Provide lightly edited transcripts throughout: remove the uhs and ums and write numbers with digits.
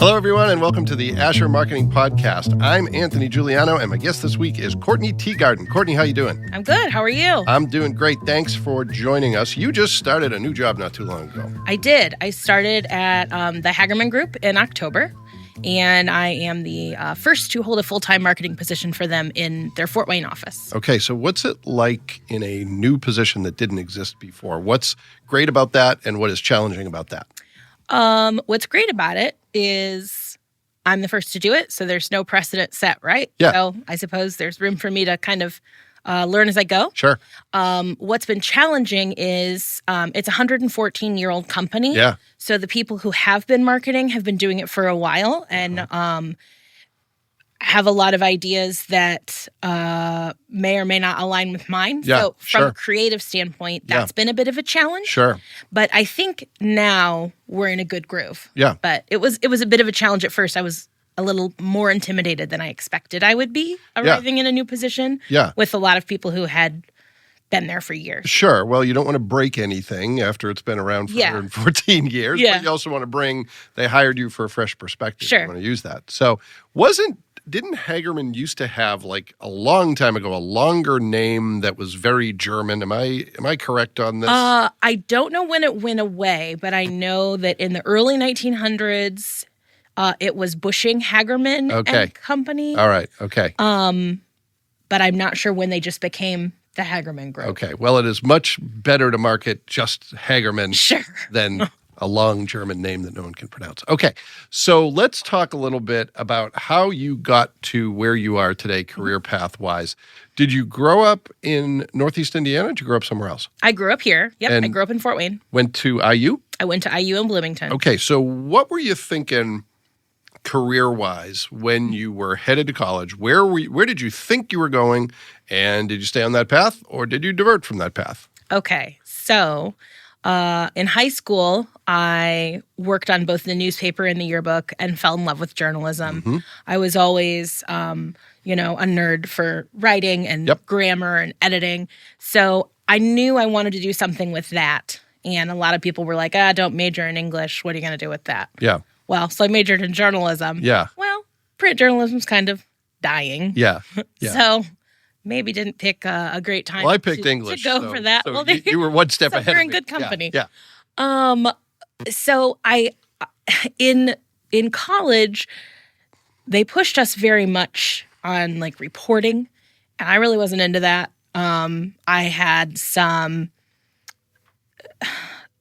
Hello, everyone, and welcome to the Asher Marketing Podcast. I'm Anthony Giuliano, and my guest this week is Kourtney Teegardin. Kourtney, how you doing? I'm good. How are you? I'm doing great. Thanks for joining us. You just started a new job not too long ago. I did. I started at the Hagerman Group in October, and I am the first to hold a full-time marketing position for them in their Fort Wayne office. Okay, so what's it like in a new position that didn't exist before? What's great about that, and what is challenging about that? What's great about it is I'm the first to do it, so there's no precedent set, right? Yeah. So I suppose there's room for me to kind of learn as I go. Sure. What's been challenging is it's a 114-year-old company. Yeah. So the people who have been marketing have been doing it for a while and have a lot of ideas that may or may not align with mine. Yeah, so from sure. a creative standpoint, that's been a bit of a challenge. Sure. But I think now we're in a good groove. Yeah. But it was a bit of a challenge at first. I was a little more intimidated than I expected I would be arriving in a new position with a lot of people who had been there for years. Sure. Well, you don't want to break anything after it's been around for 114 years. Yeah. But you also want to they hired you for a fresh perspective. Sure. You want to use that. So didn't Hagerman used to have, like, a long time ago, a longer name that was very German? Am I correct on this? I don't know when it went away, but I know that in the early 1900s, it was Bushing Hagerman and Company. All right. Okay. But I'm not sure when they just became the Hagerman Group. Okay. Well, it is much better to market just Hagerman than a long German name that no one can pronounce. Okay. So let's talk a little bit about how you got to where you are today, career path-wise. Did you grow up in Northeast Indiana? Or did you grow up somewhere else? I grew up here. Yep. And I grew up in Fort Wayne. Went to IU? I went to IU in Bloomington. Okay. So what were you thinking career-wise when you were headed to college? Where did you think you were going? And did you stay on that path, or did you divert from that path? Okay. So in high school, I worked on both the newspaper and the yearbook and fell in love with journalism. Mm-hmm. I was always, a nerd for writing and grammar and editing. So I knew I wanted to do something with that. And a lot of people were like, don't major in English. What are you going to do with that? Yeah. Well, so I majored in journalism. Yeah. Well, print journalism's kind of dying. Yeah. Yeah. So maybe didn't pick a great time. Well, I picked English to go for that. So well, you were one step ahead. You're of in me. good company. Yeah. So I, in college, they pushed us very much on like reporting, and I really wasn't into that. I had some.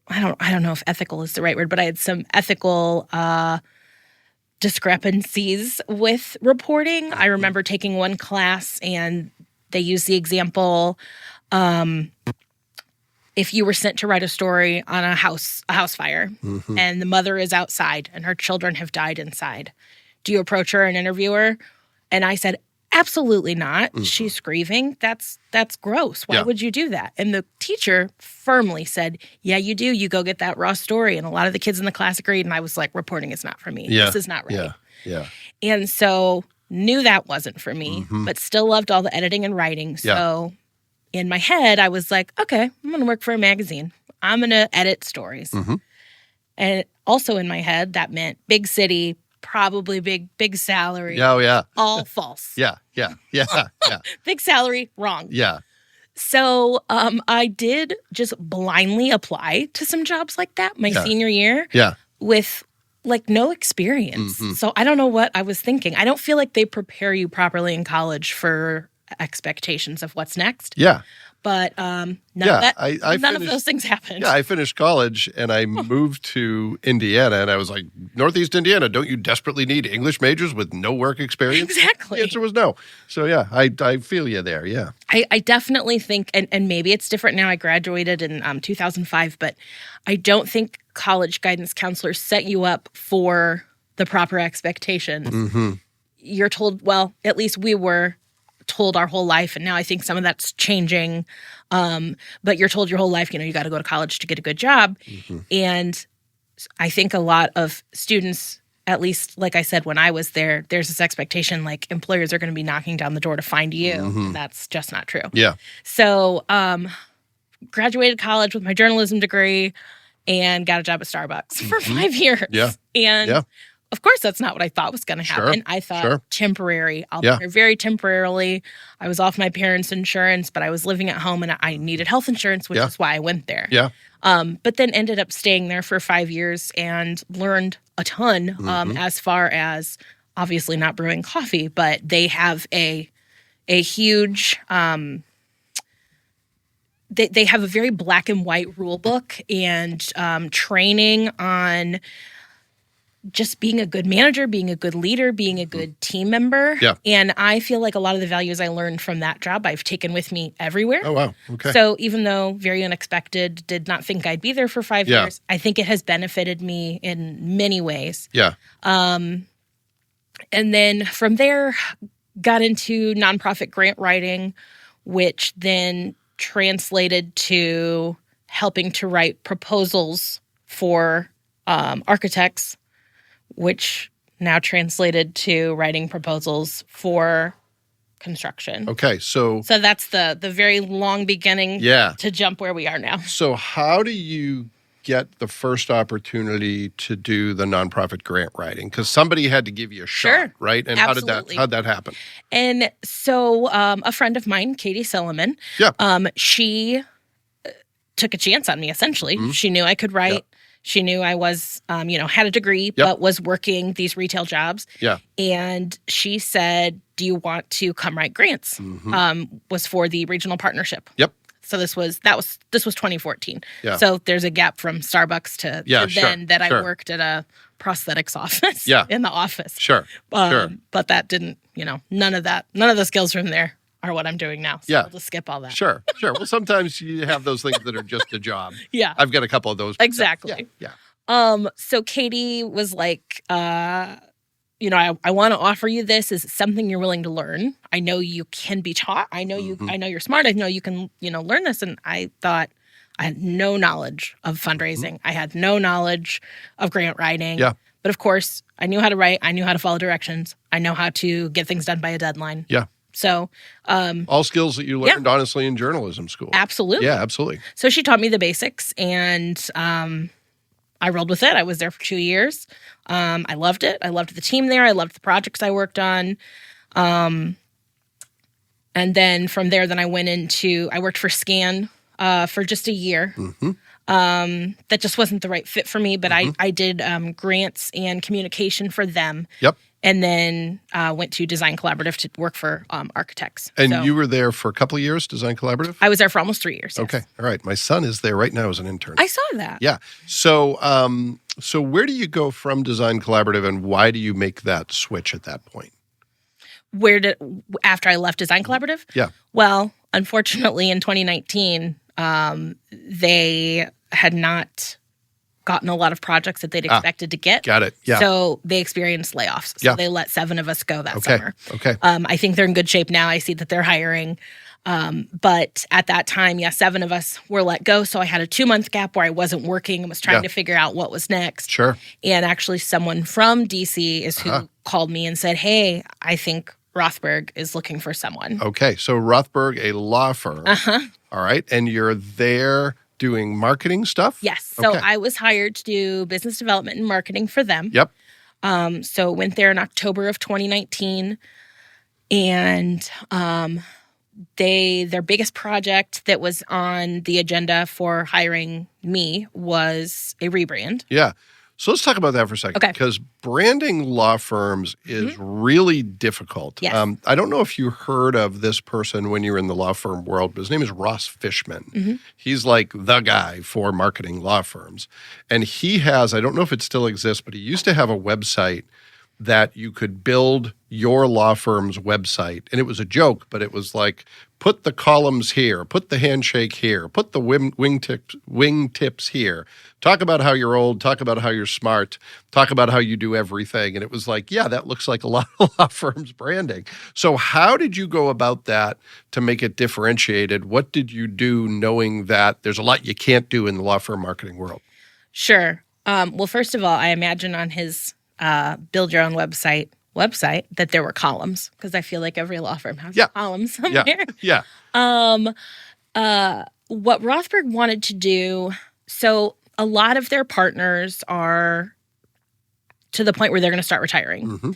I don't know if ethical is the right word, but I had some ethical discrepancies with reporting. I remember taking one class and they used the example, if you were sent to write a story on a house fire, and the mother is outside and her children have died inside, do you approach her and interview her? And I said, absolutely not. Mm-hmm. She's grieving. That's gross. Why would you do that? And the teacher firmly said, yeah, you do. You go get that raw story. And a lot of the kids in the class agreed. And I was like, reporting is not for me. Yeah. This is not right. Yeah. Yeah. And so knew that wasn't for me, but still loved all the editing and writing. So in my head, I was like, okay, I'm going to work for a magazine. I'm going to edit stories. Mm-hmm. And also in my head, that meant big city, probably big salary. Oh, yeah. All false. Yeah. Big salary, wrong. Yeah. So I did just blindly apply to some jobs like that my senior year with like no experience. Mm-hmm. So I don't know what I was thinking. I don't feel like they prepare you properly in college for expectations of what's next. Yeah. But none of those things happened. Yeah, I finished college and I moved to Indiana, and I was like, Northeast Indiana, don't you desperately need English majors with no work experience? Exactly. The answer was no. So yeah, I feel you there, yeah. I definitely think, and maybe it's different now, I graduated in 2005, but I don't think college guidance counselors set you up for the proper expectations. Mm-hmm. You're told, well, at least we were told our whole life, and now I think some of that's changing. But you're told your whole life, you got to go to college to get a good job. Mm-hmm. And I think a lot of students, at least like I said, when I was there, there's this expectation like employers are going to be knocking down the door to find you. Mm-hmm. And that's just not true. Yeah. So graduated college with my journalism degree and got a job at Starbucks for 5 years. Yeah. And of course, that's not what I thought was going to happen. Sure. I thought temporary. I'll be Yeah. here very temporarily. I was off my parents' insurance, but I was living at home and I needed health insurance, which is why I went there. Yeah. But then ended up staying there for 5 years and learned a ton as far as obviously not brewing coffee, but they have a huge they have a very black and white rule book and training on just being a good manager, being a good leader, being a good team member. Yeah. And I feel like a lot of the values I learned from that job I've taken with me everywhere. Oh, wow. Okay. So even though very unexpected, did not think I'd be there for 5 years, I think it has benefited me in many ways. Yeah. And then from there, got into nonprofit grant writing, which then translated to helping to write proposals for architects, which now translated to writing proposals for construction. Okay. So that's the very long beginning to jump where we are now. So how do you get the first opportunity to do the nonprofit grant writing? Because somebody had to give you a shot, right? And absolutely. how'd that happen? And so a friend of mine, Katie Silliman, she took a chance on me, essentially. Mm-hmm. She knew I could write. Yep. She knew I was, had a degree, but was working these retail jobs. Yeah. And she said, do you want to come write grants? Mm-hmm. Was for the regional partnership. Yep. So this was 2014. Yeah. So there's a gap from Starbucks to then that I worked at a prosthetics office in the office. Sure. But that didn't, none of the skills from there are what I'm doing now. So I'll just skip all that. Sure. Well, sometimes you have those things that are just a job. Yeah. I've got a couple of those. Exactly. Yeah. So Katie was like, I want to offer you this. Is it something you're willing to learn? I know you can be taught. I know I know you're smart. I know you can, learn this. And I thought I had no knowledge of fundraising. I had no knowledge of grant writing. Yeah. But of course, I knew how to write. I knew how to follow directions. I know how to get things done by a deadline. Yeah. So, all skills that you learned, honestly, in journalism school. Absolutely. Yeah, absolutely. So she taught me the basics, and I rolled with it. I was there for 2 years. I loved it. I loved the team there. I loved the projects I worked on. And then from there, I worked for Scan for just a year. Mm-hmm. That just wasn't the right fit for me, but I did grants and communication for them. Yep. And then went to Design Collaborative to work for architects. And you were there for a couple of years, Design Collaborative? I was there for almost 3 years. Yes. Okay. All right. My son is there right now as an intern. I saw that. Yeah. So where do you go from Design Collaborative, and why do you make that switch at that point? After I left Design Collaborative? Yeah. Well, unfortunately, in 2019, they had not gotten a lot of projects that they'd expected to get. Got it. Yeah. So they experienced layoffs. So they let 7 of us go that summer. Okay. I think they're in good shape now. I see that they're hiring. But at that time, 7 of us were let go. So I had a 2-month gap where I wasn't working and was trying to figure out what was next. Sure. And actually someone from DC is who called me and said, hey, I think Rothberg is looking for someone. Okay. So Rothberg, a law firm. All right. And you're there doing marketing stuff? Yes. So I was hired to do business development and marketing for them. Yep. So went there in October of 2019. And their biggest project that was on the agenda for hiring me was a rebrand. Yeah. So let's talk about that for a second. Okay. Because branding law firms is really difficult. Yes. I don't know if you heard of this person when you were in the law firm world, but his name is Ross Fishman. Mm-hmm. He's like the guy for marketing law firms. And he has, I don't know if it still exists, but he used to have a website that you could build your law firm's website. And it was a joke, but it was like, put the columns here, put the handshake here, put the wing tips here. Talk about how you're old, talk about how you're smart, talk about how you do everything. And it was like, yeah, that looks like a lot of law firms branding. So how did you go about that to make it differentiated? What did you do knowing that there's a lot you can't do in the law firm marketing world? Sure. Well, first of all, I imagine on his build your own website that there were columns, because I feel like every law firm has columns somewhere. Yeah. What Rothberg wanted to do, so a lot of their partners are to the point where they're going to start retiring. Mm-hmm.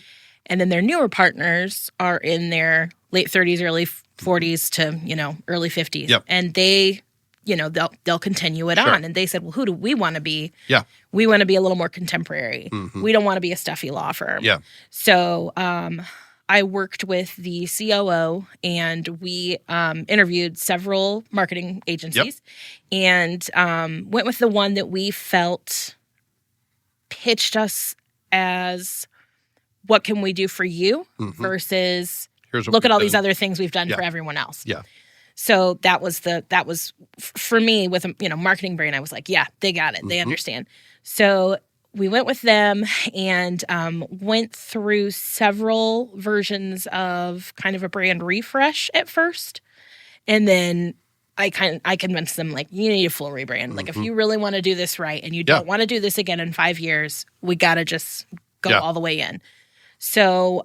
And then their newer partners are in their late 30s, early 40s to, early 50s. Yep. And they, they'll continue it on. And they said, well, who do we want to be? Yeah. We want to be a little more contemporary. Mm-hmm. We don't want to be a stuffy law firm. Yeah. So I worked with the COO and we interviewed several marketing agencies and went with the one that we felt pitched us as what can we do for you versus look at all these other things we've done for everyone else. Yeah. So that was for me with a marketing brain. I was like, yeah, they got it. They understand. So we went with them and went through several versions of kind of a brand refresh at first. And then I convinced them, like, you need a full rebrand. Like, if you really want to do this right and you don't want to do this again in 5 years, we got to just go all the way in. So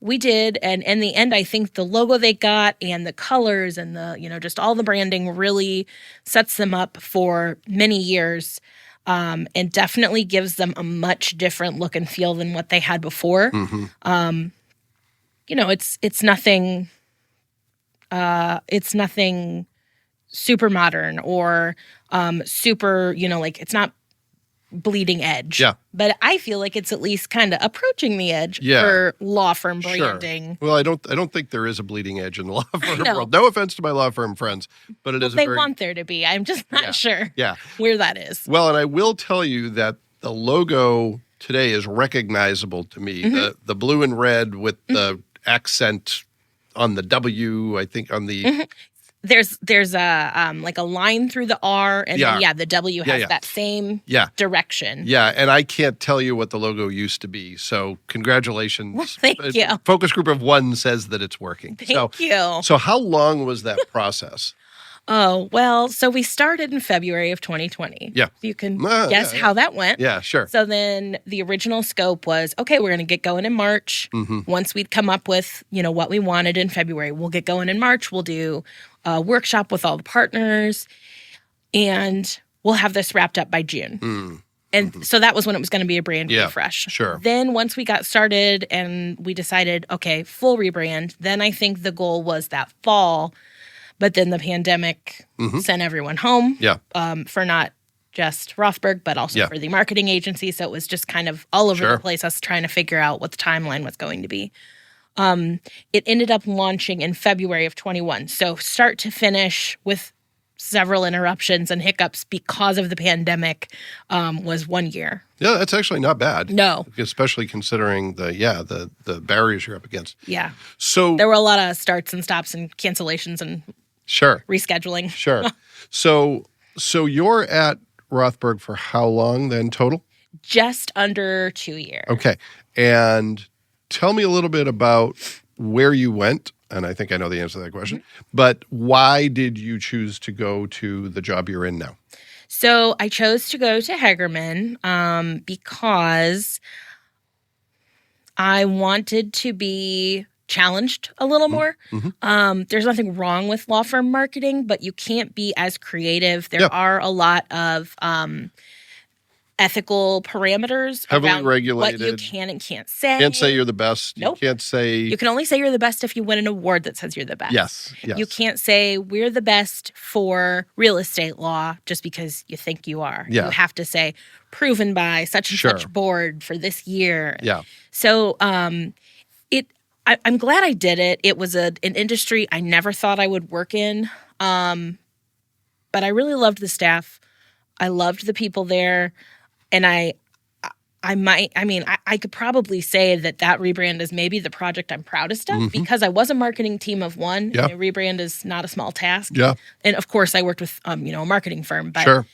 we did. And in the end, I think the logo they got and the colors and the, just all the branding really sets them up for many years. And definitely gives them a much different look and feel than what they had before. It's nothing. It's nothing super modern or super. It's not bleeding edge. Yeah. But I feel like it's at least kind of approaching the edge for law firm branding. Well, I don't think there is a bleeding edge in the law firm world. No offense to my law firm friends, but it is they want there to be. I'm just not sure where that is. Well, and I will tell you that the logo today is recognizable to me. The blue and red with the accent on the W, I think on the There's a like a line through the R, and then the W has that same direction. Yeah, and I can't tell you what the logo used to be. So congratulations. Well, thank you. Focus group of one says that it's working. Thank you. So how long was that process? Oh, well, so we started in February of 2020. Yeah. You can guess how that went. Yeah, sure. So then the original scope was, okay, we're going to get going in March. Once we'd come up with, what we wanted in February, we'll get going in March. We'll do a workshop with all the partners, and we'll have this wrapped up by June. And so that was when it was going to be a brand refresh. Sure. Then once we got started and we decided, okay, full rebrand, then I think the goal was that fall. But then the pandemic sent everyone home for not just Rothberg, but also for the marketing agency. So it was just kind of all over the place, us trying to figure out what the timeline was going to be. It ended up launching in February of 21. So start to finish with several interruptions and hiccups because of the pandemic was 1 year. Yeah, that's actually not bad. No. Especially considering the barriers you're up against. Yeah. So there were a lot of starts and stops and cancellations and rescheduling. Sure. So you're at Rothberg for how long then total? Just under 2 years. Okay. And tell me a little bit about where you went. And I think I know the answer to that question. But why did you choose to go to the job you're in now? So I chose to go to Hagerman because I wanted to be challenged a little more. There's nothing wrong with law firm marketing, but you can't be as creative. There are a lot of ethical parameters heavily regulated. What you can and can't say. Can't say you're the best. Nope. You can't say... You can only say you're the best if you win an award that says you're the best. Yes. You can't say we're the best for real estate law just because you think you are. Yeah. You have to say proven by such and such board for this year. Yeah. So I'm glad I did it. It was an industry I never thought I would work in. But I really loved the staff. I loved the people there. And I could probably say that rebrand is maybe the project I'm proudest of because I was a marketing team of one. Yeah. And a rebrand is not a small task. Yeah. And of course I worked with, a marketing firm, but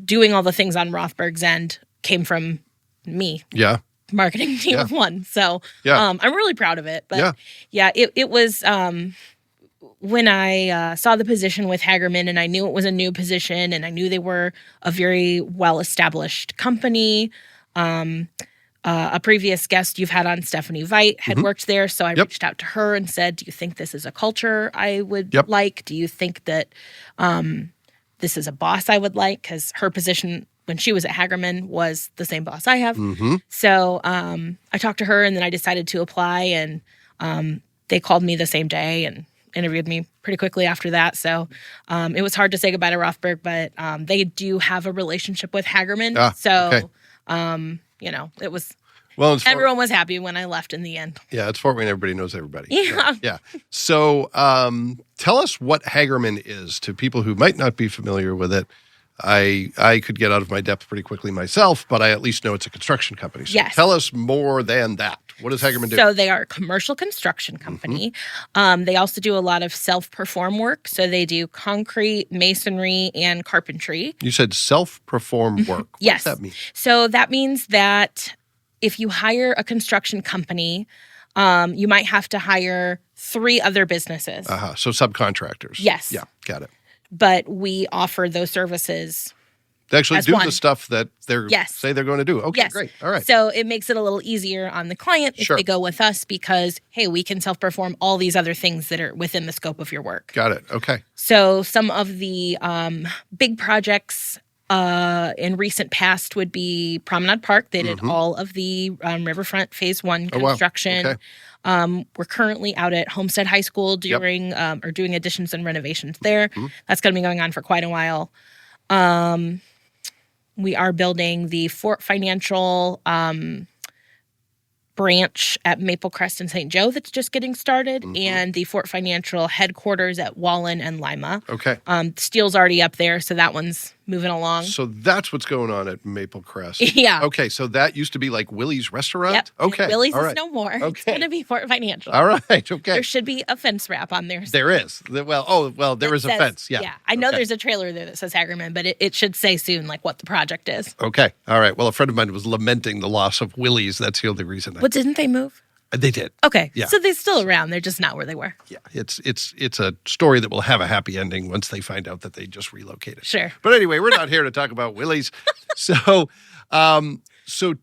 doing all the things on Rothberg's end came from me. Yeah. Marketing team of one. So I'm really proud of it. But it was when I saw the position with Hagerman and I knew it was a new position and I knew they were a very well-established company. A previous guest you've had on, Stephanie Veit, had worked there. So I reached out to her and said, do you think this is a culture I would like? Do you think that this is a boss I would like? Because her position when she was at Hagerman was the same boss I have. Mm-hmm. So I talked to her, and then I decided to apply, and they called me the same day and interviewed me pretty quickly after that. So it was hard to say goodbye to Rothberg, but they do have a relationship with Hagerman. It was... Well, everyone was happy when I left in the end. Yeah, it's Fort Wayne. Everybody knows everybody. Yeah. Yeah. So tell us what Hagerman is to people who might not be familiar with it. I could get out of my depth pretty quickly myself, but I at least know it's a construction company. So yes. Tell us more than that. What does Hagerman do? So they are a commercial construction company. Mm-hmm. They also do a lot of self-perform work. So they do concrete, masonry, and carpentry. You said self-perform work. Yes. What does that mean? So that means that if you hire a construction company, you might have to hire 3 other businesses. So subcontractors. Yes. Yeah, got it. But we offer those services. They actually do one. the stuff that they yes. say they're going to do. Okay, yes. Great. All right. So it makes it a little easier on the client if they go with us because, hey, we can self-perform all these other things that are within the scope of your work. Got it. Okay. So some of the big projects in recent past would be Promenade Park. They did all of the Riverfront Phase 1 construction. Oh, wow. Okay. We're currently out at Homestead High School doing additions and renovations there. Mm-hmm. That's going to be going on for quite a while. We are building the Fort Financial branch at Maple Crest and St. Joe that's just getting started, and the Fort Financial headquarters at Wallen and Lima. Okay. Steel's already up there, so that one's moving along. So that's what's going on at Maple Crest. Yeah. Okay, so that used to be like Willie's Restaurant? Yep. Okay. Willie's is no more. Okay. It's going to be Fort Financial. All right, okay. There should be a fence wrap on there. There is. There is a fence, yeah. Yeah, I know there's a trailer there that says Hagerman, but it should say soon like what the project is. Okay, all right. Well, a friend of mine was lamenting the loss of Willie's. That's the only reason. But didn't they move? They did. Okay. Yeah. So they're still around. They're just not where they were. Yeah. It's a story that will have a happy ending once they find out that they just relocated. Sure. But anyway, we're not here to talk about Willie's. So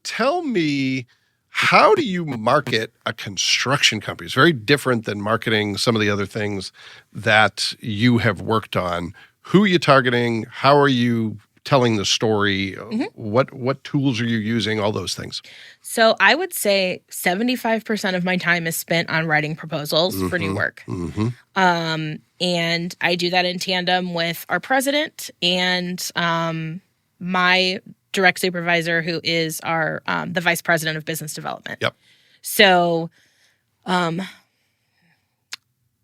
tell me, how do you market a construction company? It's very different than marketing some of the other things that you have worked on. Who are you targeting? How are you telling the story? What tools are you using? All those things. So I would say 75% of my time is spent on writing proposals for new work. And I do that in tandem with our president and my direct supervisor, who is our the vice president of business development. Yep. So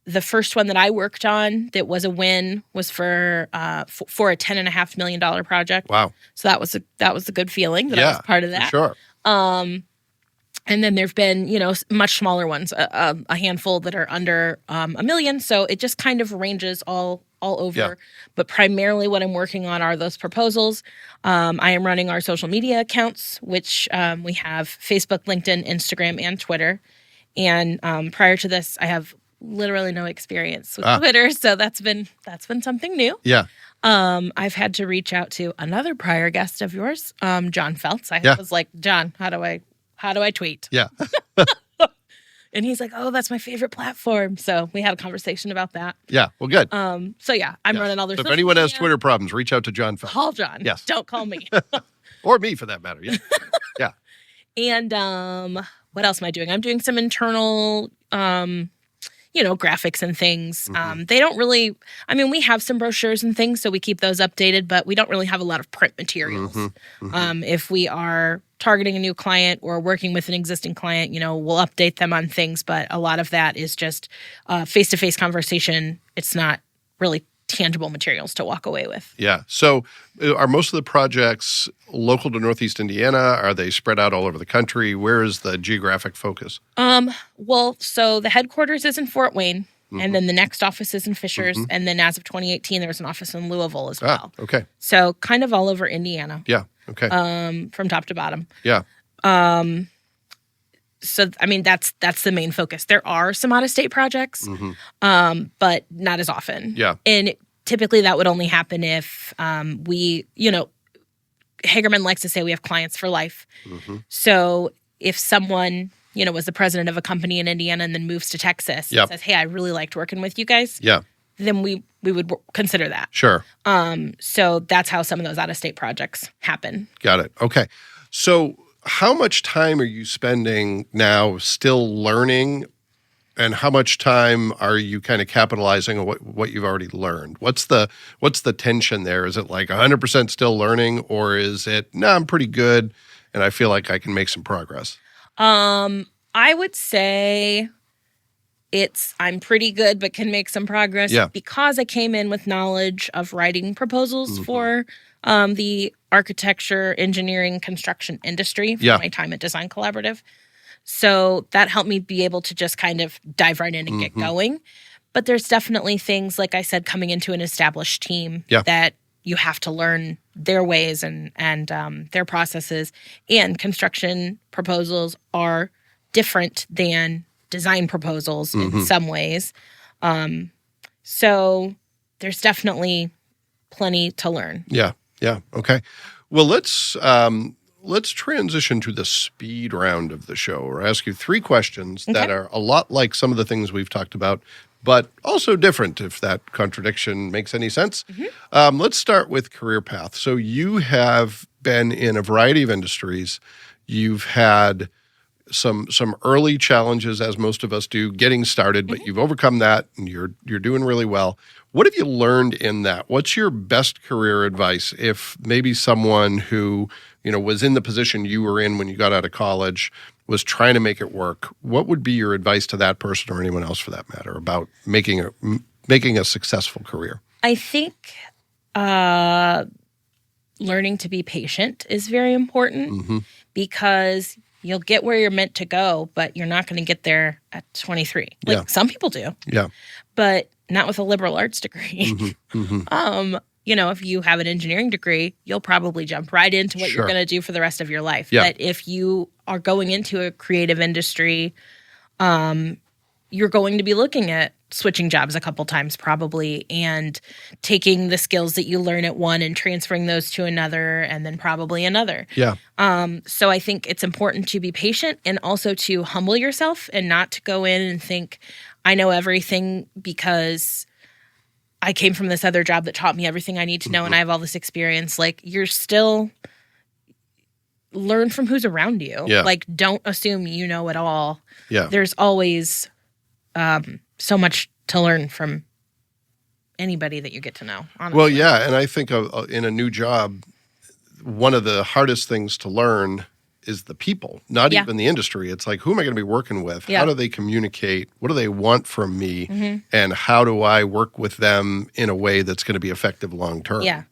the first one that I worked on that was a win was for a $10.5 million project. Wow! So that was a good feeling that I was part of that. Sure. And then there've been much smaller ones, a handful that are under $1 million. So it just kind of ranges all over. Yeah. But primarily, what I'm working on are those proposals. I am running our social media accounts, which we have Facebook, LinkedIn, Instagram, and Twitter. And prior to this, I have literally no experience with Twitter, so that's been something new. Yeah. I've had to reach out to another prior guest of yours, John Feltz. I was like, John, how do I tweet? Yeah. And he's like, oh, that's my favorite platform. So we had a conversation about that. Yeah. Well, good. So yeah, I'm running all their. So if anyone has Twitter problems, reach out to John Feltz. Call John. Yes. Don't call me. Or me, for that matter. Yeah. Yeah. And what else am I doing? I'm doing some internal graphics and things. They don't really, we have some brochures and things, so we keep those updated, but we don't really have a lot of print materials. If we are targeting a new client or working with an existing client, we'll update them on things, but a lot of that is just face-to-face conversation. It's not really tangible materials to walk away with. Yeah. So are most of the projects local to Northeast Indiana? Are they spread out all over the country? Where is the geographic focus? Well, so the headquarters is in Fort Wayne, and then the next office is in Fishers, and then as of 2018, there was an office in Louisville as well. Okay. So kind of all over Indiana. Yeah. Okay. From top to bottom. Yeah. So, that's the main focus. There are some out-of-state projects, but not as often. Yeah. And typically that would only happen if we, Hagerman likes to say we have clients for life. So if someone, was the president of a company in Indiana and then moves to Texas and says, hey, I really liked working with you guys. Yeah. then we would consider that. Sure. So that's how some of those out-of-state projects happen. Got it. Okay. So how much time are you spending now still learning, and how much time are you kind of capitalizing on what you've already learned? What's the tension there? Is it like 100% still learning, or is it, no, I'm pretty good and I feel like I can make some progress? I would say I'm pretty good, but can make some progress because I came in with knowledge of writing proposals for the architecture, engineering, construction industry for my time at Design Collaborative. So that helped me be able to just kind of dive right in and get going. But there's definitely things, like I said, coming into an established team that you have to learn their ways and their processes. And construction proposals are different than design proposals in some ways. So there's definitely plenty to learn. Yeah. Okay. Well, let's transition to the speed round of the show. I'll ask you 3 questions that are a lot like some of the things we've talked about, but also different, if that contradiction makes any sense. Let's start with career path. So you have been in a variety of industries. You've had some early challenges, as most of us do, getting started, but you've overcome that and you're doing really well. What have you learned in that? What's your best career advice if maybe someone who, was in the position you were in when you got out of college was trying to make it work? What would be your advice to that person, or anyone else for that matter, about making a successful career? I think learning to be patient is very important because you'll get where you're meant to go, but you're not going to get there at 23. Some people do. Yeah. But not with a liberal arts degree. If you have an engineering degree, you'll probably jump right into what you're going to do for the rest of your life. Yeah. But if you are going into a creative industry, you're going to be looking at switching jobs a couple times probably, and taking the skills that you learn at one and transferring those to another, and then probably another. Yeah. So I think it's important to be patient, and also to humble yourself and not to go in and think, I know everything because I came from this other job that taught me everything I need to know and I have all this experience. Like, you're still learn from who's around you. Yeah. Like, don't assume you know it all. Yeah. There's always so much to learn from anybody that you get to know, honestly. Well, yeah, and I think in a new job, one of the hardest things to learn is the people, not even the industry. It's like, who am I going to be working with? Yeah. How do they communicate? What do they want from me? And how do I work with them in a way that's going to be effective long term? Yeah.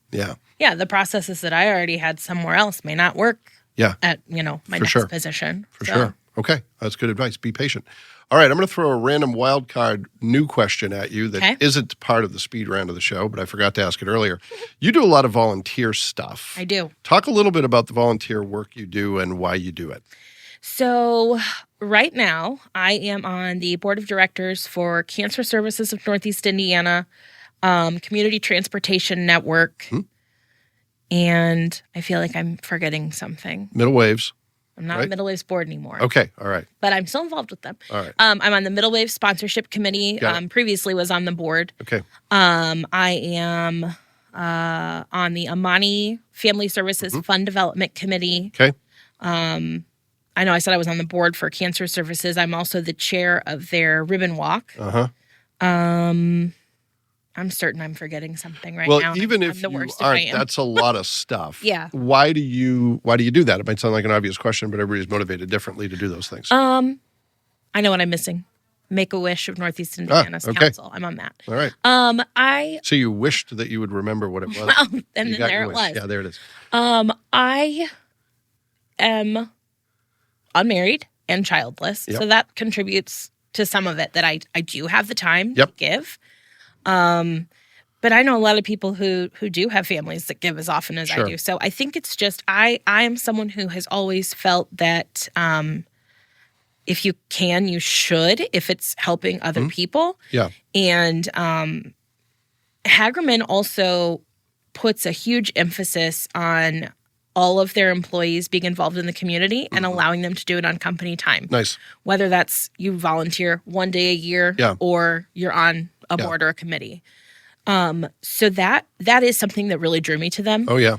Yeah, the processes that I already had somewhere else may not work at, my next position. For sure. Okay, that's good advice. Be patient. All right, I'm going to throw a random wild card new question at you that isn't part of the speed round of the show, but I forgot to ask it earlier. You do a lot of volunteer stuff. I do. Talk a little bit about the volunteer work you do and why you do it. So right now, I am on the board of directors for Cancer Services of Northeast Indiana, Community Transportation Network, and I feel like I'm forgetting something. Middle Waves. I'm not on Middle Waves board anymore. Okay, all right. But I'm still involved with them. All right. I'm on the Middle Waves Sponsorship Committee. Previously was on the board. Okay. I am on the Amani Family Services Fund Development Committee. Okay. I know I said I was on the board for Cancer Services. I'm also the chair of their Ribbon Walk. I'm certain I'm forgetting something now. Well, even if you aren't, that's a lot of stuff. Yeah. Why do you do that? It might sound like an obvious question, but everybody's motivated differently to do those things. I know what I'm missing. Make-A-Wish of Northeast Indiana's council. I'm on that. All right. So you wished that you would remember what it was. Well, and then there it was. Yeah, there it is. I am unmarried and childless, so that contributes to some of it that I do have the time to give. But I know a lot of people who do have families that give as often as I do. So I think it's just, I am someone who has always felt that if you can, you should, if it's helping other people. Yeah. And Hagerman also puts a huge emphasis on all of their employees being involved in the community and allowing them to do it on company time. Nice. Whether that's you volunteer one day a year or you're on a board or a committee. So that is something that really drew me to them. Oh, yeah.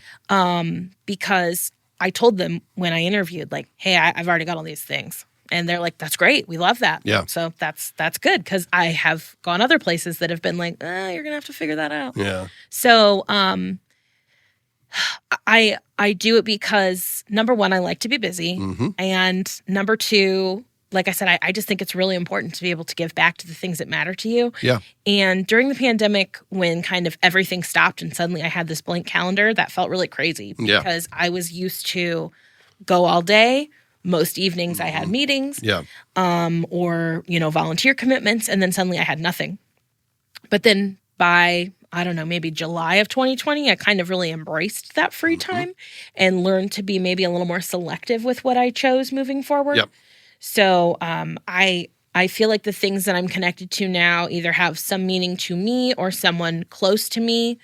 Because I told them when I interviewed, like, hey, I've already got all these things. And they're like, that's great. We love that. Yeah. So that's good, because I have gone other places that have been like, you're going to have to figure that out. Yeah. So I do it because, number one, I like to be busy. Mm-hmm. And number two, like I said, I just think it's really important to be able to give back to the things that matter to you. Yeah. And during the pandemic, when kind of everything stopped and suddenly I had this blank calendar, that felt really crazy because I was used to go all day. Most evenings I had meetings, or, volunteer commitments, and then suddenly I had nothing. But then by, I don't know, maybe July of 2020, I kind of really embraced that free time and learned to be maybe a little more selective with what I chose moving forward. Yep. So I feel like the things that I'm connected to now either have some meaning to me or someone close to me,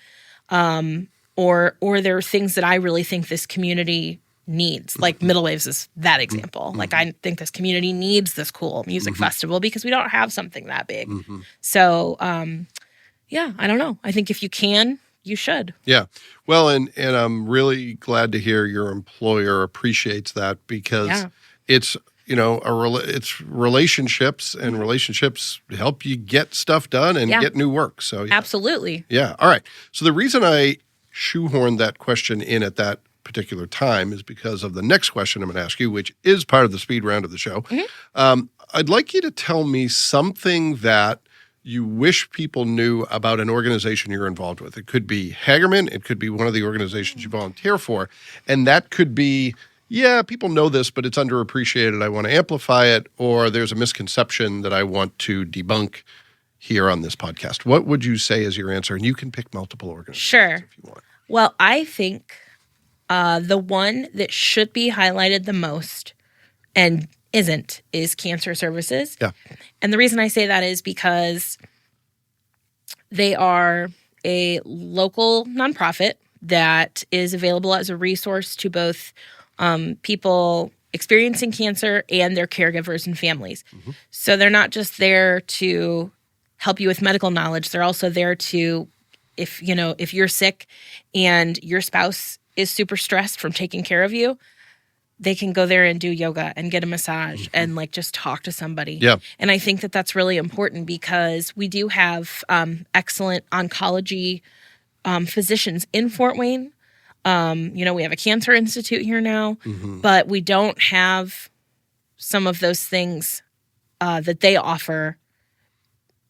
or there are things that I really think this community needs. Like Middle Waves is that example. Like, I think this community needs this cool music festival because we don't have something that big. So, I don't know. I think if you can, you should. Yeah. Well, and I'm really glad to hear your employer appreciates that, because it's, it's relationships, and relationships help you get stuff done and get new work. So absolutely. Yeah. All right. So the reason I shoehorned that question in at that particular time is because of the next question I'm going to ask you, which is part of the speed round of the show. I'd like you to tell me something that you wish people knew about an organization you're involved with. It could be Hagerman. It could be one of the organizations you volunteer for. And that could be, people know this, but it's underappreciated. I want to amplify it. Or there's a misconception that I want to debunk here on this podcast. What would you say is your answer? And you can pick multiple organizations if you want. Well, I think the one that should be highlighted the most and isn't is Cancer Services. Yeah. And the reason I say that is because they are a local nonprofit that is available as a resource to both people experiencing cancer and their caregivers and families. So they're not just there to help you with medical knowledge. They're also there to, if you're sick and your spouse is super stressed from taking care of you, they can go there and do yoga and get a massage and just talk to somebody. Yeah. And I think that that's really important because we do have excellent oncology physicians in Fort Wayne. We have a cancer institute here now, but we don't have some of those things that they offer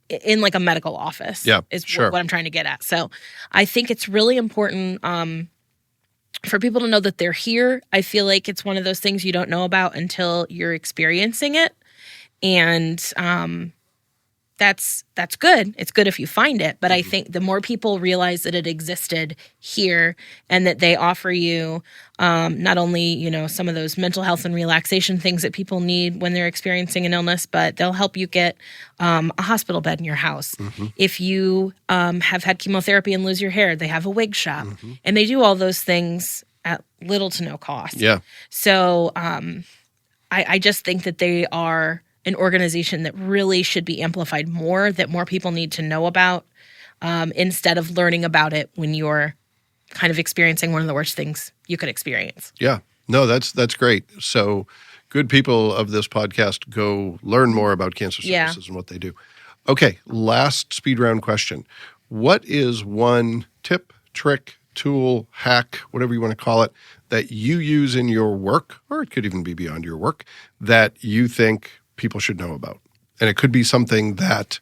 in a medical office. Yeah, is what I'm trying to get at. So I think it's really important for people to know that they're here. I feel like it's one of those things you don't know about until you're experiencing it. And that's good. It's good if you find it. But I think the more people realize that it existed here and that they offer you not only, some of those mental health and relaxation things that people need when they're experiencing an illness, but they'll help you get a hospital bed in your house. If you have had chemotherapy and lose your hair, they have a wig shop. And they do all those things at little to no cost. Yeah. So I just think that they are an organization that really should be amplified more, that more people need to know about, instead of learning about it when you're kind of experiencing one of the worst things you could experience. Yeah. No, that's great. So good people of this podcast, go learn more about Cancer Services and what they do. Okay, last speed round question. What is one tip, trick, tool, hack, whatever you want to call it, that you use in your work, or it could even be beyond your work, that you think people should know about? And it could be something that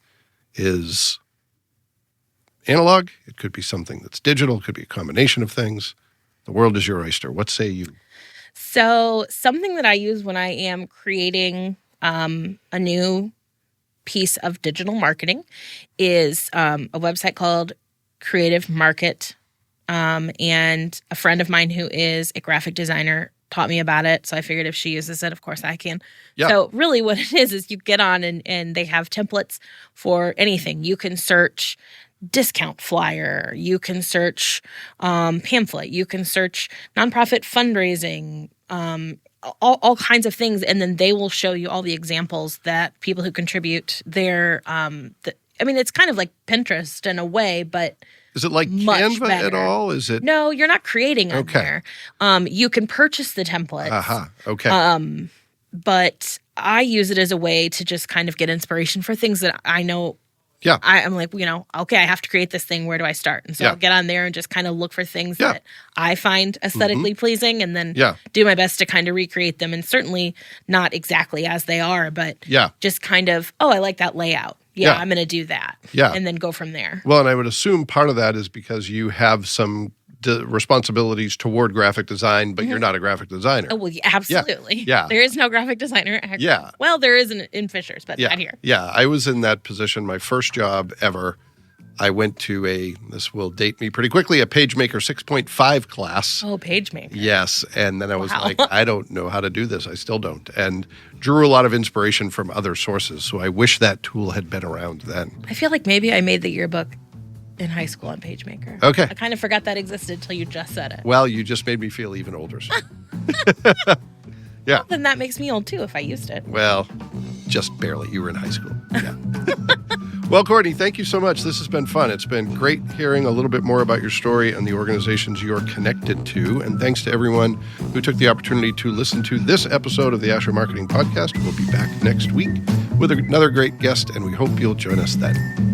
is analog. It could be something that's digital. It could be a combination of things. The world is your oyster. What say you? So something that I use when I am creating a new piece of digital marketing is a website called Creative Market. And a friend of mine who is a graphic designer taught me about it. So I figured if she uses it, of course I can. Yeah. So really what it is you get on and they have templates for anything. You can search discount flyer. You can search pamphlet. You can search nonprofit fundraising, all kinds of things. And then they will show you all the examples that people who contribute their I mean, it's kind of like Pinterest in a way, but is it like Canva at all? Is it? No, you're not creating on there. You can purchase the templates. Okay. But I use it as a way to just kind of get inspiration for things that I know. Yeah. I'm like, okay, I have to create this thing. Where do I start? And so I'll get on there and just kind of look for things that I find aesthetically pleasing and then do my best to kind of recreate them. And certainly not exactly as they are, but just kind of, I like that layout. I'm going to do that. Yeah. And then go from there. Well, and I would assume part of that is because you have some responsibilities toward graphic design, but you're not a graphic designer. Oh, well, absolutely. Yeah. There is no graphic designer. Yeah. Well, there is in Fishers, but not here. Yeah. I was in that position. My first job ever, I went to this will date me pretty quickly, a PageMaker 6.5 class. Oh, PageMaker. Yes. And then I was like, I don't know how to do this. I still don't. And drew a lot of inspiration from other sources. So I wish that tool had been around then. I feel like maybe I made the yearbook in high school on PageMaker. Okay. I kind of forgot that existed until you just said it. Well, you just made me feel even older. So. Yeah. Well, then that makes me old too if I used it. Well, just barely. You were in high school. Yeah. Well, Kourtney, thank you so much. This has been fun. It's been great hearing a little bit more about your story and the organizations you're connected to. And thanks to everyone who took the opportunity to listen to this episode of the Asher Marketing Podcast. We'll be back next week with another great guest, and we hope you'll join us then.